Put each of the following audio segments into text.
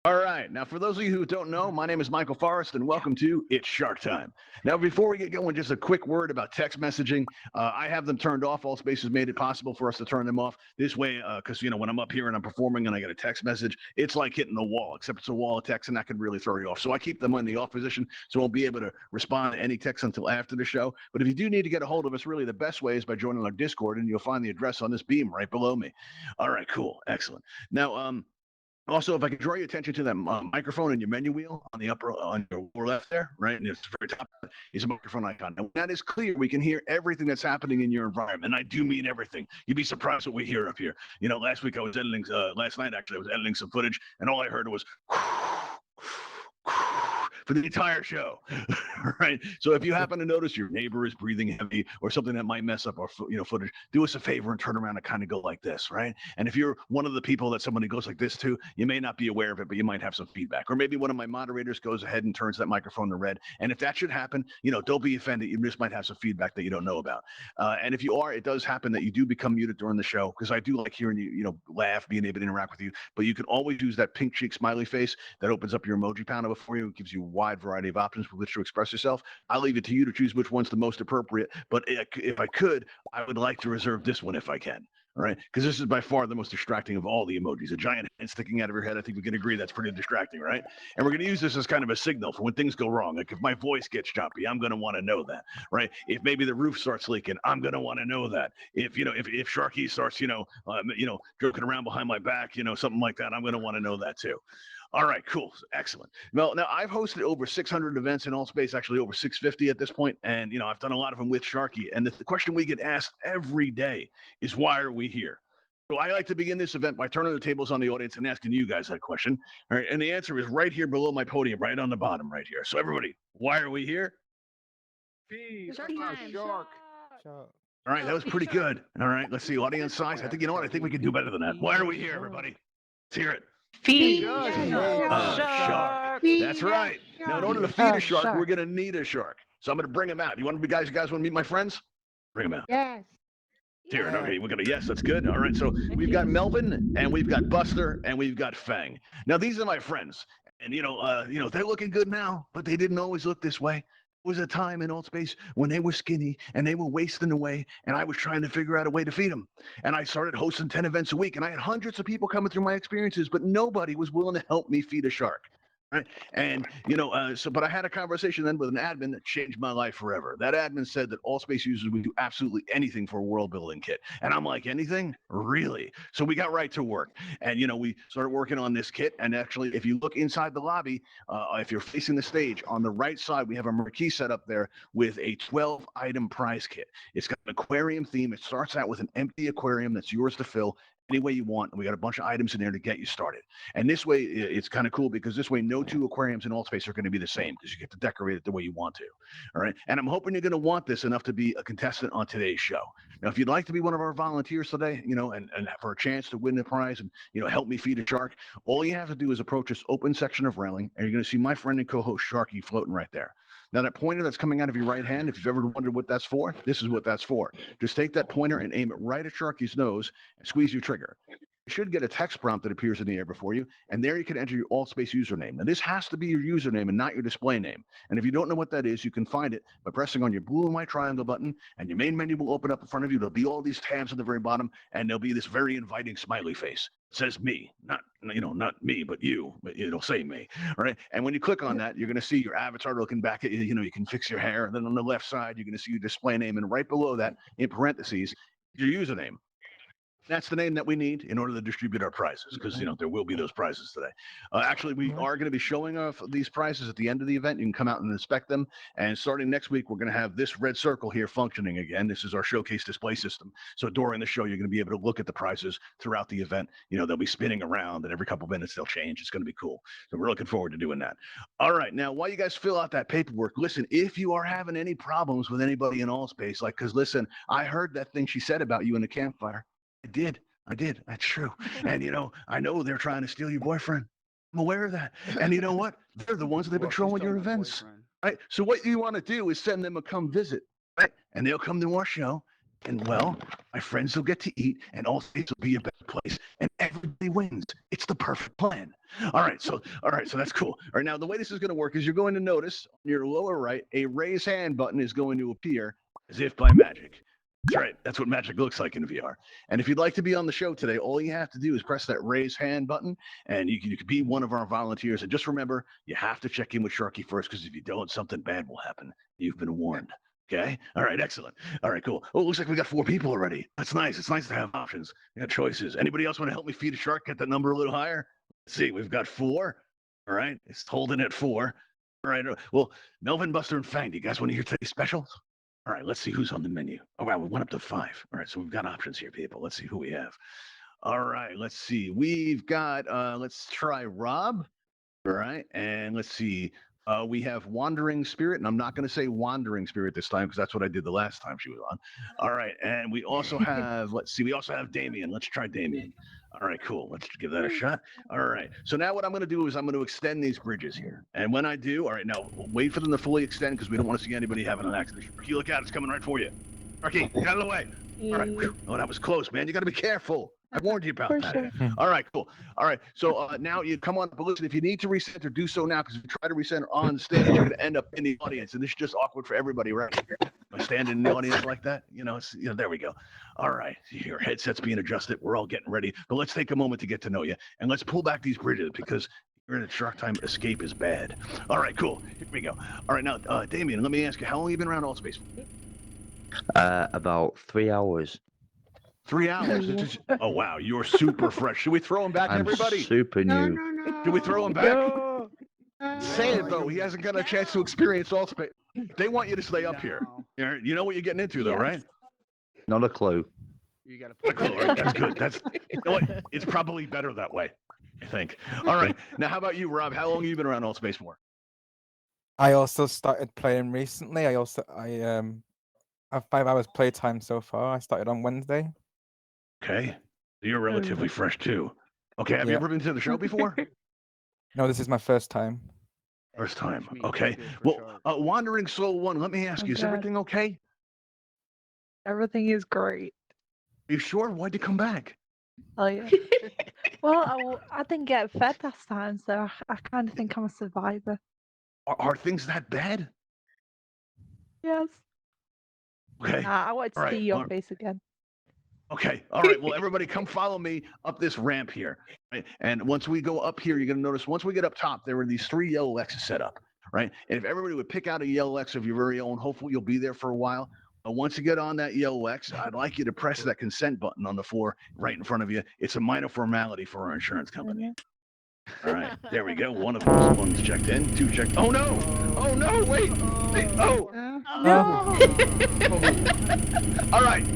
All right. Now, for those of you who don't know, my name is Michael Forrest, and welcome to It's Shark Time. Now, before we get going, just a quick word about text messaging. I have them turned off. Altspace has made it possible for us to turn them off. This way, because, when I'm up here and I'm performing and I get a text message, it's like hitting the wall, except it's a wall of text, and that could really throw you off. So I keep them in the off position, so I won't be able to respond to any text until after the show. But if you do need to get a hold of us, really the best way is by joining our Discord, and you'll find the address on this beam right below me. All right, cool. Excellent. Now, also, if I could draw your attention to that microphone in your menu wheel on the upper, on your lower left there, right, and it's the very top is a microphone icon. And when that is clear, we can hear everything that's happening in your environment. And I do mean everything. You'd be surprised what we hear up here. Last week I was editing, last night actually, I was editing some footage, and all I heard was for the entire show, right? So if you happen to notice your neighbor is breathing heavy or something that might mess up our footage, do us a favor and turn around and kind of go like this, right? And if you're one of the people that somebody goes like this to, you may not be aware of it, but you might have some feedback. Or maybe one of my moderators goes ahead and turns that microphone to red. And if that should happen, don't be offended. You just might have some feedback that you don't know about. And if you are, it does happen that you do become muted during the show, because I do like hearing you, laugh, being able to interact with you. But you can always use that pink cheek smiley face that opens up your emoji panel before you. It gives you a wide variety of options with which to express yourself. I'll leave it to you to choose which one's the most appropriate. But if I could, I would like to reserve this one if I can. All right, because this is by far the most distracting of all the emojis. A giant hand sticking out of your head, I think we can agree that's pretty distracting, right? And we're going to use this as kind of a signal for when things go wrong. Like if my voice gets choppy, I'm going to want to know that, right? If maybe the roof starts leaking, I'm going to want to know that. If Sharky starts, joking around behind my back, something like that, I'm going to want to know that too. All right, cool, excellent. Well, now I've hosted over 600 events in Altspace, actually over 650 at this point, and I've done a lot of them with Sharky. And the question we get asked every day is, why are we here? So I like to begin this event by turning the tables on the audience and asking you guys that question. All right, and the answer is right here below my podium, right on the bottom, right here. So everybody, why are we here? Shark. All right, that was pretty good. All right, let's see, audience size. I think I think we can do better than that. Why are we here, everybody? Let's hear it. Feed Shark. That's right. Now, in order to feed a shark, we're going to need a shark. So I'm going to bring him out. You guys want to meet my friends? Bring him out. Yes. Here, okay, we're going to, yes, that's good. All right, so we've got Melvin, and we've got Buster, and we've got Fang. Now, these are my friends. And, they're looking good now, but they didn't always look this way. There was a time in Altspace when they were skinny and they were wasting away, and I was trying to figure out a way to feed them. And I started hosting 10 events a week, and I had hundreds of people coming through my experiences, but nobody was willing to help me feed a shark. Right? And, but I had a conversation then with an admin that changed my life forever. That admin said that Altspace users would do absolutely anything for a world building kit. And I'm like, anything? Really? So we got right to work. And, we started working on this kit. And actually, if you look inside the lobby, if you're facing the stage, on the right side, we have a marquee set up there with a 12-item prize kit. It's got an aquarium theme. It starts out with an empty aquarium that's yours to fill any way you want. And we got a bunch of items in there to get you started. And this way, it's kind of cool because this way, no two aquariums in Altspace are going to be the same because you get to decorate it the way you want to. All right. And I'm hoping you're going to want this enough to be a contestant on today's show. Now, if you'd like to be one of our volunteers today, and for a chance to win the prize and, help me feed a shark, all you have to do is approach this open section of railing, and you're going to see my friend and co-host Sharky floating right there. Now, that pointer that's coming out of your right hand, if you've ever wondered what that's for, this is what that's for. Just take that pointer and aim it right at Sharky's nose and squeeze your trigger. You should get a text prompt that appears in the air before you, and there you can enter your Altspace username. Now, this has to be your username and not your display name. And if you don't know what that is, you can find it by pressing on your blue and white triangle button, and your main menu will open up in front of you. There'll be all these tabs at the very bottom, and there'll be this very inviting smiley face. It says me, not me, but you. But it'll say me, all right? And when you click on that, you're going to see your avatar looking back at you. You can fix your hair. And then on the left side, you're going to see your display name, and right below that, in parentheses, your username. That's the name that we need in order to distribute our prizes, because there will be those prizes today. Actually, we are going to be showing off these prizes at the end of the event. You can come out and inspect them. And starting next week, we're going to have this red circle here functioning again. This is our showcase display system. So during the show, you're going to be able to look at the prizes throughout the event. They'll be spinning around, and every couple of minutes they'll change. It's going to be cool. So we're looking forward to doing that. All right, now while you guys fill out that paperwork, listen, if you are having any problems with anybody in Altspace, because listen, I heard that thing she said about you in the campfire. I did. That's true. And, I know they're trying to steal your boyfriend. I'm aware of that. And you know what? They're the ones that have been trolling your events. Right? So what you want to do is send them a come visit. Right? And they'll come to our show. And, well, my friends will get to eat. And all states will be a better place. And everybody wins. It's the perfect plan. All right. So that's cool. All right. Now, the way this is going to work is you're going to notice on your lower right, a raise hand button is going to appear as if by magic. That's right. That's what magic looks like in VR. And if you'd like to be on the show today, all you have to do is press that raise hand button, and you can be one of our volunteers. And just remember, you have to check in with Sharky first, because if you don't, something bad will happen. You've been warned. Okay? All right, excellent. All right, cool. Oh, it looks like we got 4 people already. That's nice. It's nice to have options. We got choices. Anybody else want to help me feed a shark, get that number a little higher? Let's see. We've got 4. All right. It's holding at 4. All right. Well, Melvin, Buster, and Fang, do you guys want to hear today's specials? All right, let's see who's on the menu. Oh, wow, we went up to 5. All right, so we've got options here, people. Let's see who we have. All right, let's see. We've got, let's try Rob. All right, and let's see. We have Wandering Spirit, and I'm not going to say Wandering Spirit this time because that's what I did the last time she was on. All right, and we also have, let's see, we also have Damien. Let's try Damien. All right, cool. Let's give that a shot. All right. So now what I'm going to do is I'm going to extend these bridges here. And when I do, all right, now wait for them to fully extend because we don't want to see anybody having an accident. Sharky, look out. It's coming right for you. Sharky, get out of the way. All right. Oh, that was close, man. You got to be careful. I warned you about that. Sure. All right, cool. All right, so now you come on up. Listen, if you need to recenter, do so now, because if you try to recenter on stage, you're going to end up in the audience, and this is just awkward for everybody, right? Standing in the audience like that, there we go. All right, your headset's being adjusted. We're all getting ready, but let's take a moment to get to know you, and let's pull back these bridges because you're in a Shark Time. Escape is bad. All right, cool. Here we go. All right, now, Damien, let me ask you, how long have you been around Altspace? About 3 hours. 3 hours. Oh, wow. You're super fresh. Should we throw him back, everybody? Super new. No. Should we throw him back? No. Say it, though. He hasn't got a chance to experience Altspace. They want you to stay up here. You know what you're getting into, though, right? Not a clue. You got a clue, right? That's good. You know what? It's probably better that way, I think. All right. Now, how about you, Rob? How long have you been around Altspace for? I also started playing recently. I have 5 hours playtime so far. I started on Wednesday. Okay. You're relatively fresh, too. Okay. Have you ever been to the show before? No, this is my first time. First time. Okay. Well, Wandering Soul 1, let me ask you, is everything okay? Everything is great. Are you sure? Why'd you come back? Oh, yeah. Well, I didn't get fed last time, so I kind of think I'm a survivor. Are things that bad? Yes. Okay. I want to see your face again. Okay. All right. Well, everybody come follow me up this ramp here. Right? And once we go up here, you're going to notice once we get up top, there are these 3 yellow X's set up. Right. And if everybody would pick out a yellow X of your very own, hopefully you'll be there for a while. Once you get on that yellow X, I'd like you to press that consent button on the floor right in front of you. It's a minor formality for our insurance company. All right. There we go. One of those ones checked in. 2 checked. Oh, no. Oh, no. Wait. Oh. No. All right.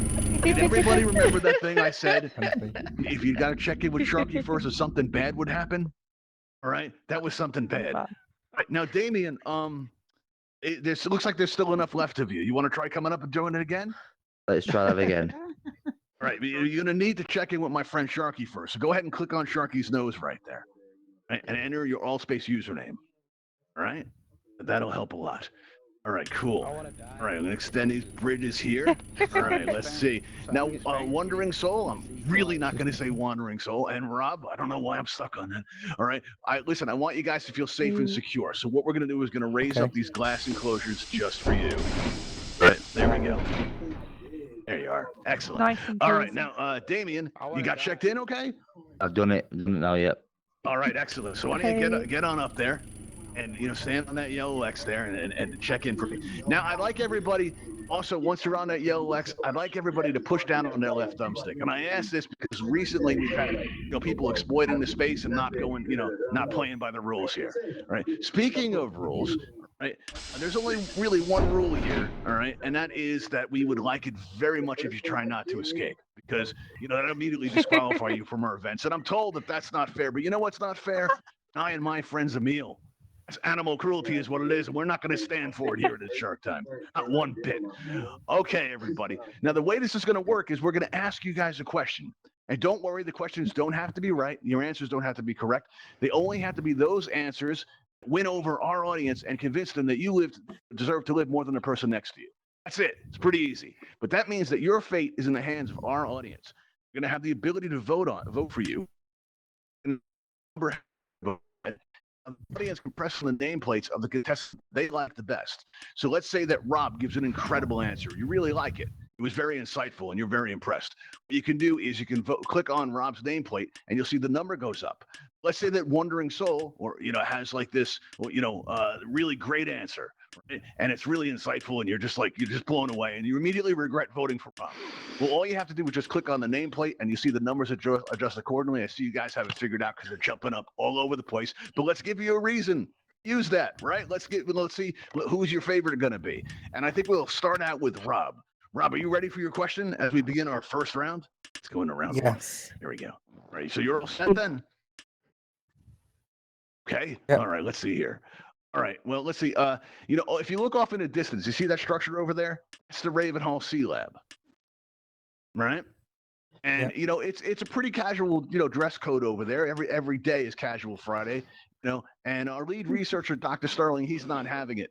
Did everybody remember that thing I said? If you got to check in with Sharky first, if something bad would happen. All right, that was something bad. All right, now, Damien, it looks like there's still enough left of you. You want to try coming up and doing it again? Let's try that again. All right, you're going to need to check in with my friend Sharky first. So go ahead and click on Sharky's nose right there, right, and enter your Altspace username. All right, that'll help a lot. All right, cool. All right, I'm going to extend these bridges here. All right, let's see. Now, Wandering Soul, I'm really not going to say Wandering Soul. And Rob, I don't know why I'm stuck on that. All right, listen, I want you guys to feel safe and secure. So what we're going to do is going to raise up these glass enclosures just for you. All right, there we go. There you are. Excellent. Nice. All right, now, Damien, you got checked in, okay? I've done it now, yet. All right, excellent. So why don't you get on up there? And, stand on that yellow X there and check in for me. Now, I'd like everybody Also, once you're on that yellow X, I'd like everybody to push down on their left thumbstick. And I ask this because recently we've had people exploiting the space and not going, not playing by the rules here. Right. Speaking of rules, right, there's only really one rule here, all right, and that is that we would like it very much if you try not to escape, because that immediately disqualify you from our events. And I'm told that that's not fair, but you know what's not fair? I and my friends a meal. It's animal cruelty is what it is, and we're not going to stand for it here at Shark Time. Not one bit. Okay, everybody. Now, the way this is going to work is we're going to ask you guys a question. And don't worry, the questions don't have to be right. Your answers don't have to be correct. They only have to be those answers that win over our audience and convince them that you deserve to live more than the person next to you. That's it. It's pretty easy. But that means that your fate is in the hands of our audience. We're going to have the ability to vote for you. The audience can press on the nameplates of the contestants they like the best. So let's say that Rob gives an incredible answer. You really like it. It was very insightful, and you're very impressed. What you can do is you can click on Rob's nameplate, and you'll see the number goes up. Let's say that Wandering Soul, has like this, really great answer, right? And it's really insightful, and you're just blown away, and you immediately regret voting for Rob. Well, all you have to do is just click on the nameplate, and you see the numbers adjust accordingly. I see you guys have it figured out because they're jumping up all over the place. But let's give you a reason. Use that, right? Let's see who's your favorite going to be. And I think we'll start out with Rob. Rob, are you ready for your question as we begin our first round? Let's go into round one. Yes. Here we go. All right, so you're all set then? Okay. Yep. All right, let's see here. All right, well, let's see. If you look off in the distance, you see that structure over there? It's the Ravenhall Sea-Lab, right? And, it's a pretty casual, dress code over there. Every day is casual Friday, and our lead researcher, Dr. Starling, he's not having it.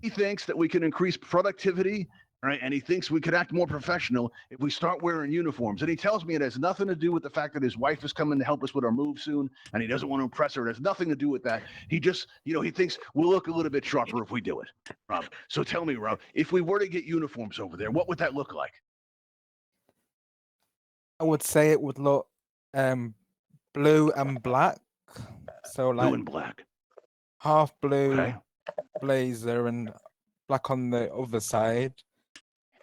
He thinks that we can increase productivity, right? And he thinks we could act more professional if we start wearing uniforms. And he tells me it has nothing to do with the fact that his wife is coming to help us with our move soon, and he doesn't want to impress her. It has nothing to do with that. He just, he thinks we'll look a little bit sharper if we do it, Rob. So tell me, Rob, if we were to get uniforms over there, what would that look like? I would say it would look blue and black. So like Blue and black. half blue Okay. blazer and black on the other side.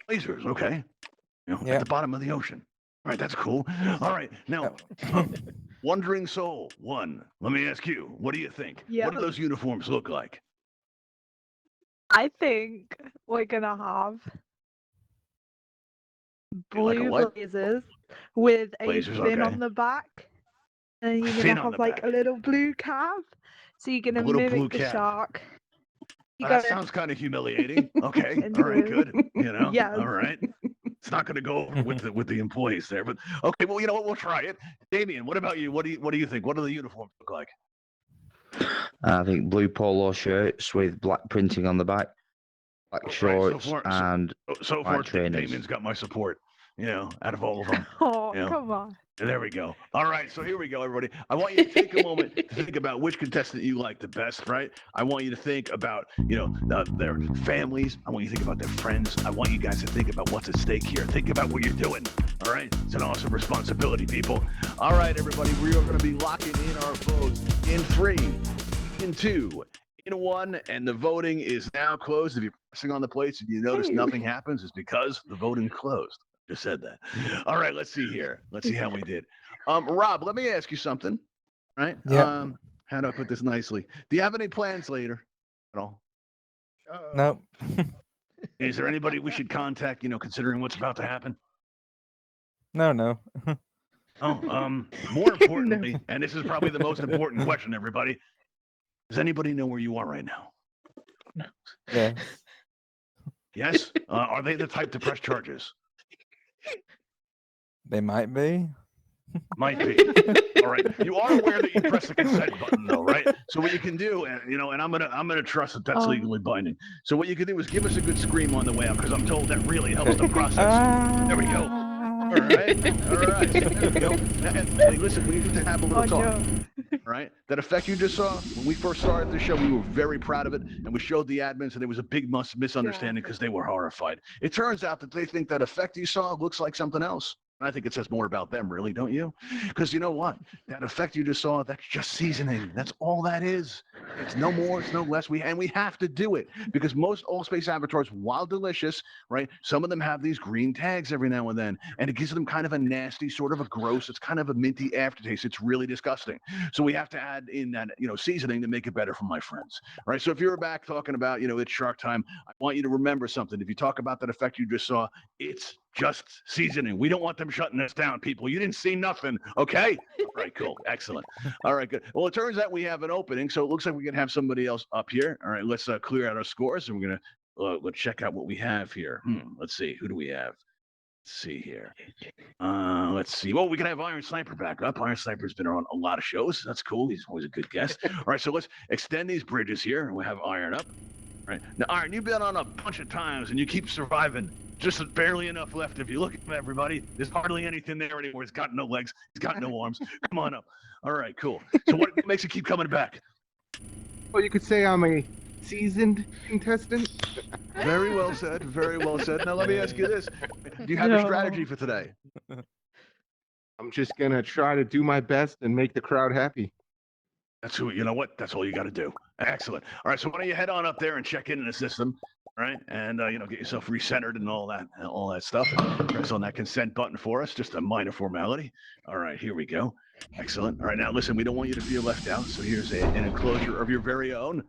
Lasers, okay. At Yeah. the bottom of the ocean. All right, that's cool. All right, now, Wandering Soul 1, let me ask you, what do you think? Yeah. What do those uniforms look like? I think we're gonna have Like a blue what? blazers with a Blazers, fin okay. on the back, and you're Fin gonna on have the like back. a little blue cap. So you're gonna little blue mimic the cap. shark. You That gotta sounds kind of humiliating. Okay, And all right, blue. good. Yes. All right. It's not going to go over with the employees there, but okay. Well, you know what? We'll try it. Damien, what about you? What do you think? What do the uniforms look like? I think blue polo shirts with black printing on the back, black so shorts, far- and So far, White trainers. Damien's got my support. Out of all of them. Oh, Yeah. come on. There we go. All right, so here we go, everybody. I want you to take a moment to think about which contestant you like the best, right? I want you to think about, their families. I want you to think about their friends. I want you guys to think about what's at stake here. Think about what you're doing, all right? It's an awesome responsibility, people. All right, everybody, we are going to be locking in our votes in 3, in 2, in 1, and the voting is now closed. If you're pressing on the plates and you notice nothing happens, it's because the voting closed. Just said that. All right, let's see here. Let's see how we did. Rob, let me ask you something. Right? Yeah. How do I put this nicely? Do you have any plans later at all? No. Is there anybody we should contact, considering what's about to happen? No. Oh, more importantly, and this is probably the most important question, everybody. Does anybody know where you are right now? Yeah. Yes? Are they the type to press charges? They might be. Might be. All right. You are aware that you press the consent button, though, right? So what you can do, and and I'm gonna trust that that's legally binding. So what you can do is give us a good scream on the way out, because I'm told that really helps the process. There we go. All right. All right. There we go. And hey, listen, we need to have a little talk. No. All right. That effect you just saw, when we first started the show, we were very proud of it, and we showed the admins, and there was a big misunderstanding because they were horrified. It turns out that they think that effect you saw looks like something else. I think it says more about them, really, don't you? Because you know what? That effect you just saw, that's just seasoning. That's all that is. It's no more, it's no less. We have to do it because most Altspace Avatars, while delicious, right? Some of them have these green tags every now and then, and it gives them kind of a nasty, sort of a gross. It's kind of a minty aftertaste. It's really disgusting. So we have to add in that, seasoning to make it better for my friends, right? So if you're back talking about, it's shark time, I want you to remember something. If you talk about that effect you just saw, it's just seasoning. We don't want them shutting us down, people. You didn't see nothing, okay? All right, cool, excellent. All right, good. Well, it turns out we have an opening, so it looks like we can have somebody else up here. All right, let's clear out our scores, and we're gonna let's check out what we have here. Let's see, who do we have? Let's see here. Let's see. Well, we can have Iron Sniper back up. Iron Sniper's been on a lot of shows. That's cool. He's always a good guest. All right, so let's extend these bridges here, and we'll have Iron up. All right, now Iron, you've been on a bunch of times, and you keep surviving. Just barely enough left. If you look at everybody, there's hardly anything there anymore. He's got no legs. He's got no arms. Come on up. All right, cool. So what makes you keep coming back? Well, you could say I'm a seasoned contestant. Very well said. Very well said. Now let me ask you this: do you have a strategy for today? I'm just gonna try to do my best and make the crowd happy. That's who. You know what? That's all you got to do. Excellent. All right. So why don't you head on up there and check in the system? All right, and get yourself recentered and all that stuff. Press on that consent button for us. Just a minor formality. All right, here we go. Excellent. All right, now listen, we don't want you to feel left out, so here's an enclosure of your very own.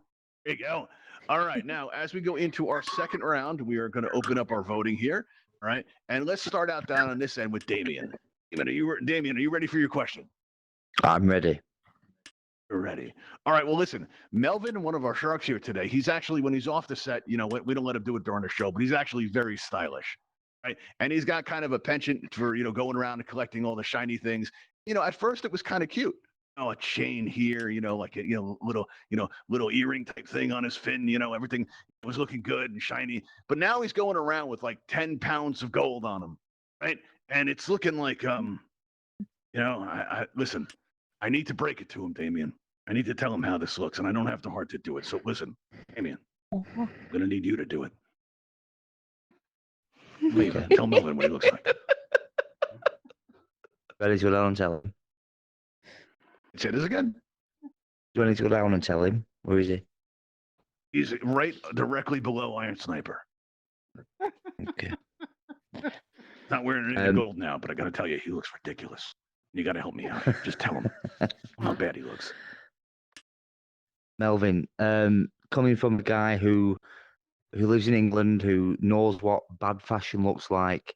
There you go. All right, now as we go into our second round, we are going to open up our voting here. All right, and let's start out down on this end with Damien. Damien, are you ready for your question? I'm ready. You're ready. All right. Well, listen, Melvin, one of our sharks here today, he's actually, when he's off the set, we don't let him do it during the show, but he's actually very stylish, right? And he's got kind of a penchant for, going around and collecting all the shiny things. At first it was kind of cute. A chain here, like a, little earring type thing on his fin, everything was looking good and shiny. But now he's going around with like 10 pounds of gold on him, right? And it's looking like, listen, I need to break it to him, Damien. I need to tell him how this looks, and I don't have the heart to do it. So listen, Damien, I'm going to need you to do it. Leave it. Tell Melvin what he looks like. Ready to go down and tell him? Say this again. Do I need to go down and tell him? Where is he? He's right directly below Iron Sniper. Okay. Not wearing any gold now, but I got to tell you, he looks ridiculous. You got to help me out. Just tell him how bad he looks. Melvin, coming from a guy who lives in England, who knows what bad fashion looks like,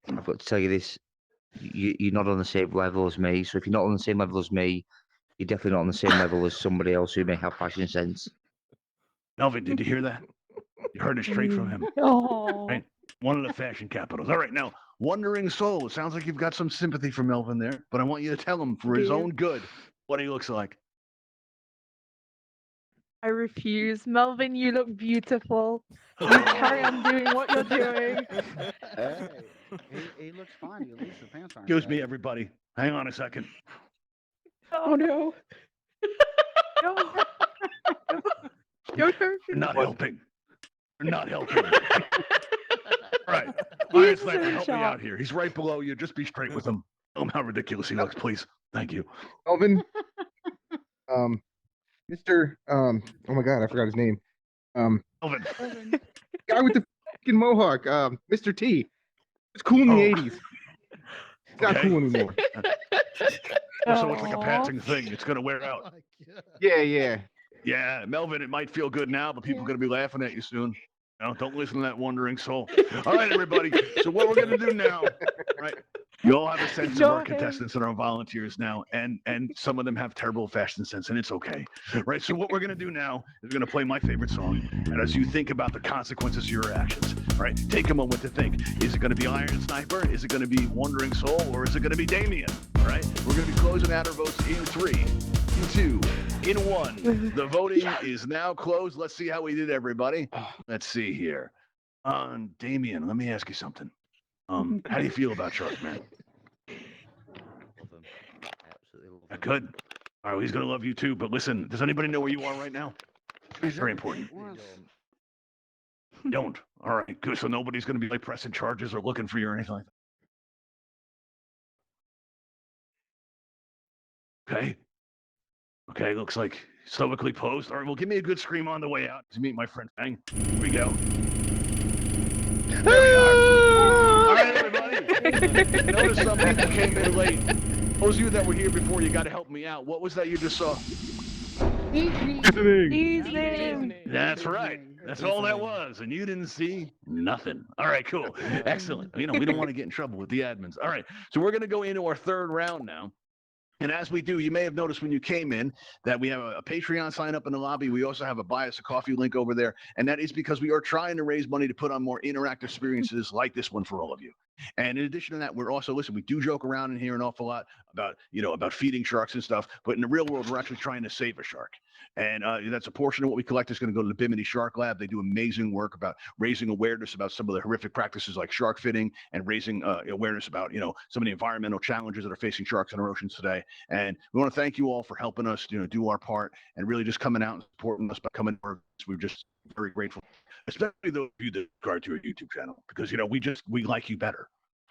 I've got to tell you this: you're not on the same level as me. So if you're not on the same level as me, you're definitely not on the same level as somebody else who may have fashion sense. Melvin, did you hear that? You heard it straight from him. Oh. Right? One of the fashion capitals. All right, now, Wandering Soul. It sounds like you've got some sympathy for Melvin there, but I want you to tell him for his own good what he looks like. I refuse. Melvin, you look beautiful. You carry on doing what you're doing. Hey, he looks fine. At least the pants aren't. Excuse bad. me, everybody. Hang on a second. Oh no. No. Don't hurt You're me. not helping. You're not helping. All right. Iron Sniper, help me out here. He's right below you. Just be straight with him. Tell him how ridiculous he looks, please. Thank you. Melvin, Mr. Oh my God, I forgot his name. Melvin. Guy with the fucking mohawk. Mr. T. It's cool in the Oh. 80s. It's not Okay. cool anymore. So it's like a Aw. passing thing. It's going to wear out. Yeah. Yeah, Melvin, it might feel good now, but people are going to be laughing at you soon. No, don't listen to that wandering soul. All right, everybody. So what we're going to do now, right? You all have a sense of our Enjoy. contestants and our volunteers now, and some of them have terrible fashion sense, and it's okay, right? So what we're going to do now is we're going to play my favorite song, and as you think about the consequences of your actions, right? Take a moment to think. Is it going to be Iron Sniper? Is it going to be Wandering Soul? Or is it going to be Damien? All right? We're going to be closing out our votes in 3, in 2, in 1. The voting is now closed. Let's see how we did, everybody. Let's see here. Damien, let me ask you something. How do you feel about Shark Man? Love him. Absolutely love him. Good. All right, he's going to love you too. But listen, does anybody know where you are right now? Is Very it- important. Well, Don't. All right, good. So nobody's going to be like pressing charges or looking for you or anything like that. Okay. Okay, looks like stoically posed. All right, well, give me a good scream on the way out to meet my friend Fang. Here we go. There we are. All right, everybody. Notice some people came in late. Those of you that were here before, you got to help me out. What was that you just saw? Evening. That's right. That's all that was. And you didn't see nothing. All right, cool. Excellent. We don't want to get in trouble with the admins. All right, so we're going to go into our third round now. And as we do, you may have noticed when you came in that we have a Patreon sign up in the lobby. We also have a buy us a coffee link over there. And that is because we are trying to raise money to put on more interactive experiences like this one for all of you. And in addition to that, we're also, listen, we do joke around in here an awful lot about feeding sharks and stuff. But in the real world, we're actually trying to save a shark. And that's a portion of what we collect is going to go to the Bimini Shark Lab. They do amazing work about raising awareness about some of the horrific practices like shark fitting and raising awareness about, some of the environmental challenges that are facing sharks in our oceans today. And we want to thank you all for helping us, do our part and really just coming out and supporting us by coming to work. We're just very grateful, especially those of you that subscribe to our YouTube channel, because, we like you better.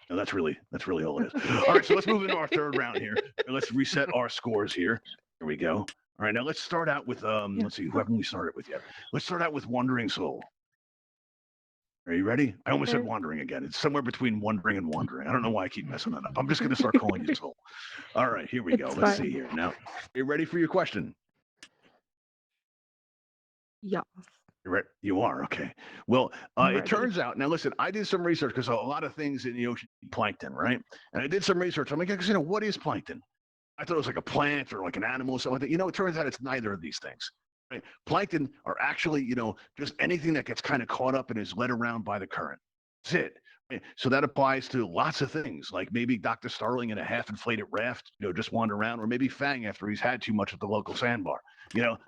And that's really all it is. All right, so let's move into our third round here. Let's reset our scores here. Here we go. All right, now let's start out with, let's see, who haven't we started with yet? Let's start out with Wandering Soul. Are you ready? I almost said Wandering again. It's somewhere between Wondering and Wandering. I don't know why I keep messing that up. I'm just going to start calling you Soul. All right, here we go. It's Let's fine. see here. Now, are you ready for your question? Yes. You are, okay. Well, I'm it ready. turns out, now listen, I did some research because a lot of things in the ocean eat plankton, right? And I did some research. I'm like, what is plankton? I thought it was like a plant or like an animal or something like that. It turns out it's neither of these things. Right? Plankton are actually, just anything that gets kind of caught up and is led around by the current. That's it. Right? So that applies to lots of things, like maybe Dr. Starling in a half-inflated raft, just wander around, or maybe Fang after he's had too much at the local sandbar.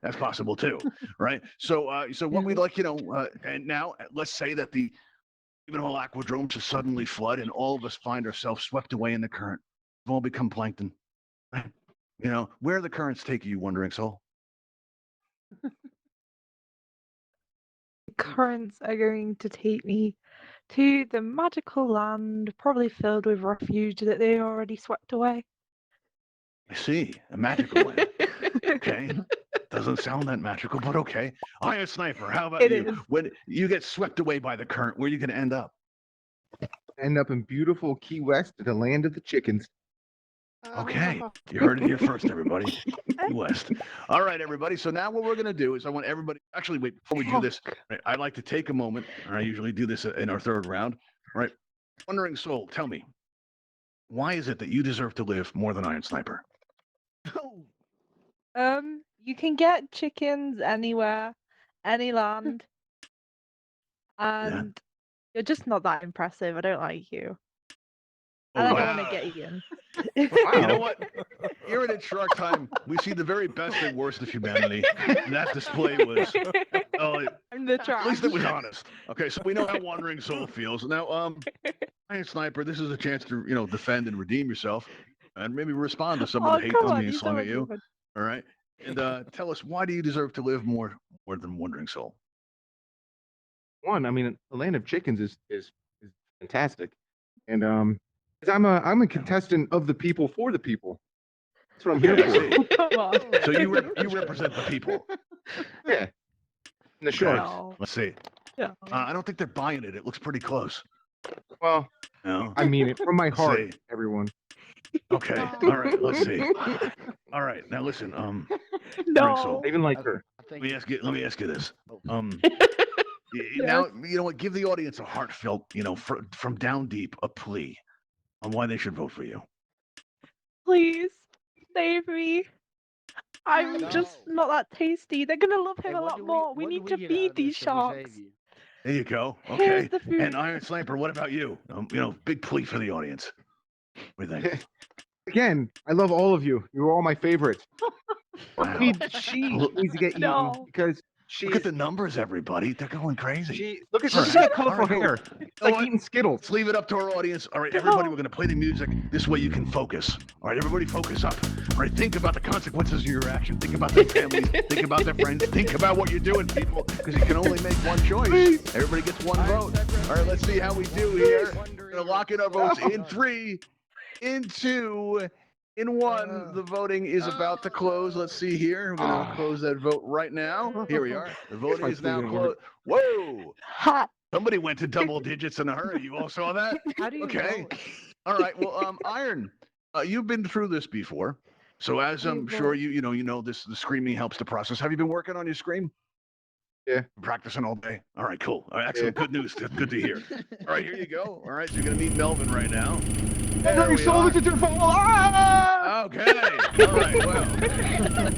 That's possible too, right? So what we'd like, and now let's say that the Ravenhall aquadrome to suddenly flood, and all of us find ourselves swept away in the current. We've all become plankton. Right? Where are the currents taking you, Wandering Soul? The currents are going to take me to the magical land, probably filled with refuge that they already swept away. I see. A magical land. Okay. Doesn't sound that magical, but okay. Iron Sniper, how about It you? is. When you get swept away by the current, where are you going to end up? End up in beautiful Key West, the land of the chickens. Okay. You heard it here first, everybody. Key West. All right, everybody. So now what we're going to do is I want everybody, actually, wait, before we do this, right, I'd like to take a moment, and I usually do this in our third round. All right. Wandering Soul, tell me, why is it that you deserve to live more than Iron Sniper? You can get chickens anywhere, any land, and you're just not that impressive. I don't like you. I don't want to get eaten. You know what? Here at Shark Time, we see the very best and worst of humanity. And that display was, I'm the at trash. least it was honest. Okay, so we know how Wandering Soul feels. Now, Iron Sniper, this is a chance to, defend and redeem yourself, and maybe respond to some of the hate come that's on, being you slung at sound you. good. All right, and tell us, why do you deserve to live more than Wandering Soul? One, I mean, the land of chickens is fantastic, and 'cause I'm a contestant of the people for the people. That's what I'm here Yeah, I for. see. Come on. So you represent the people. Yeah, and the Okay, sharks. No. let's see. Yeah. I don't think they're buying it. It looks pretty close. Well, No. I mean it from my heart, See. everyone. Okay. All right. Let's see. All right. Now listen. Soul. No. I even like her. Let me ask you this. Now, you know what? Give the audience a heartfelt, from down deep, a plea on why they should vote for you. Please save me. I'm No. just not that tasty. They're gonna love him Hey, a what lot do more. We what do need to get out feed of these this if we save sharks. you? There you go. Here's Okay. the food. And Iron Sniper, what about you? Big plea for the audience. What do you think? Again, I love all of you. You're all my favorites. Wow. She needs to get eaten No. because she Look at the numbers, everybody. They're going crazy. she look at All she's right. got colorful All right, cool. hair. It's like what? eating Skittles. Let's leave it up to our audience. All right, everybody, we're going to play the music. This way you can focus. All right, everybody focus up. All right, think about the consequences of your action. Think about their families. Think about their friends. Think about what you're doing, people, because you can only make one choice. Everybody gets one vote. All right, let's see how we do here. We're going to lock in our votes in 3, in 2, In one, the voting is about to close. Let's see here. We're going to close that vote right now. Here we are. The voting my is now sleeve didn't closed. work. Whoa! Ha! Somebody went to double digits in a hurry. You all saw that? How do you Okay. vote? All right. Well, Iron, you've been through this before. So as I'm sure you know this, the screaming helps the process. Have you been working on your scream? Yeah. Practicing all day. All right, cool. All right, excellent. Good news. Good to hear. All right, here you go. All right, so you're gonna meet Melvin right now. There we are. Okay. All right. Well,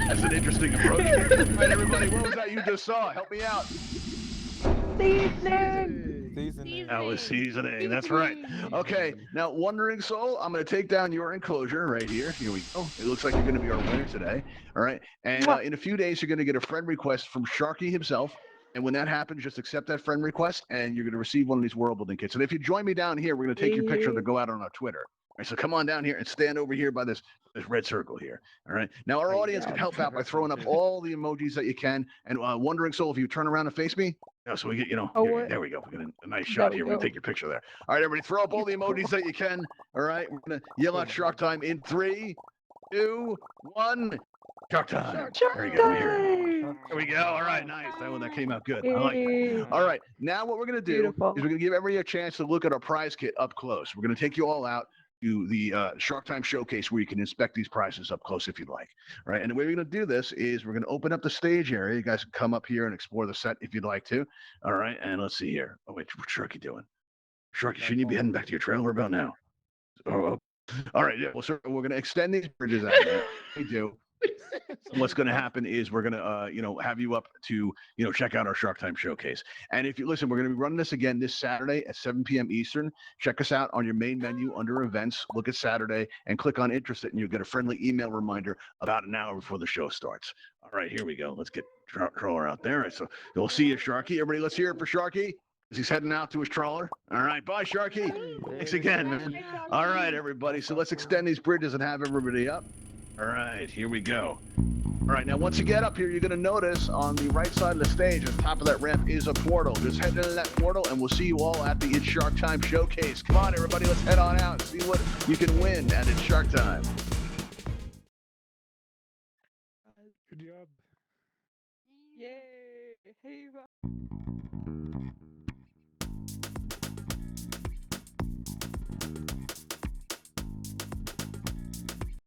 that's an interesting approach. All right, everybody. What was that you just saw? Help me out. Seasoning. That was seasoning. That's right. Okay. Now, Wandering Soul, I'm going to take down your enclosure right here. Here we go. It looks like you're going to be our winner today. All right. And in a few days, you're going to get a friend request from Sharky himself. And when that happens, just accept that friend request, and you're going to receive one of these world building kits. And if you join me down here, we're going to take your picture to go out on our Twitter. All right, so come on down here and stand over here by this red circle here. All right. Now, our audience can help out by throwing up all the emojis that you can. And Wandering Soul, if you turn around and face me, so we get, here, there we go. We get a nice shot here. We're going to take your picture there. All right, everybody, throw up all the emojis that you can. All right. We're going to yell out Shark Time in 3, 2, 1. Shark Time. There you go. Here we go. All right, nice. That came out good. I like it. All right. Now what we're going to do is we're going to give everybody a chance to look at our prize kit up close. We're going to take you all out to the Shark Time Showcase where you can inspect these prizes up close if you'd like. All right. And the way we're going to do this is we're going to open up the stage area. You guys can come up here and explore the set if you'd like to. All right. And let's see here. Oh, wait. What's Sharky doing? Sharky, shouldn't you be heading back to your trailer? Where about now? Oh, all right. Yeah. Well, sir, we're going to extend these bridges out. We do. What's going to happen is we're going to, have you up to, check out our Shark Time Showcase. And if you listen, we're going to be running this again this Saturday at 7 p.m. Eastern. Check us out on your main menu under events. Look at Saturday and click on interested, and you'll get a friendly email reminder about an hour before the show starts. All right, here we go. Let's get trawler out there. All right, so we'll see you, Sharky. Everybody, let's hear it for Sharky as he's heading out to his trawler. All right, bye, Sharky. Thanks again, man. All right, everybody. So let's extend these bridges and have everybody up. All right, here we go. All right, now once you get up here, you're going to notice on the right side of the stage, at the top of that ramp, is a portal. Just head into that portal, and we'll see you all at the It's Shark Time Showcase. Come on, everybody, let's head on out and see what you can win at It's Shark Time. Good job. Yay! Hey,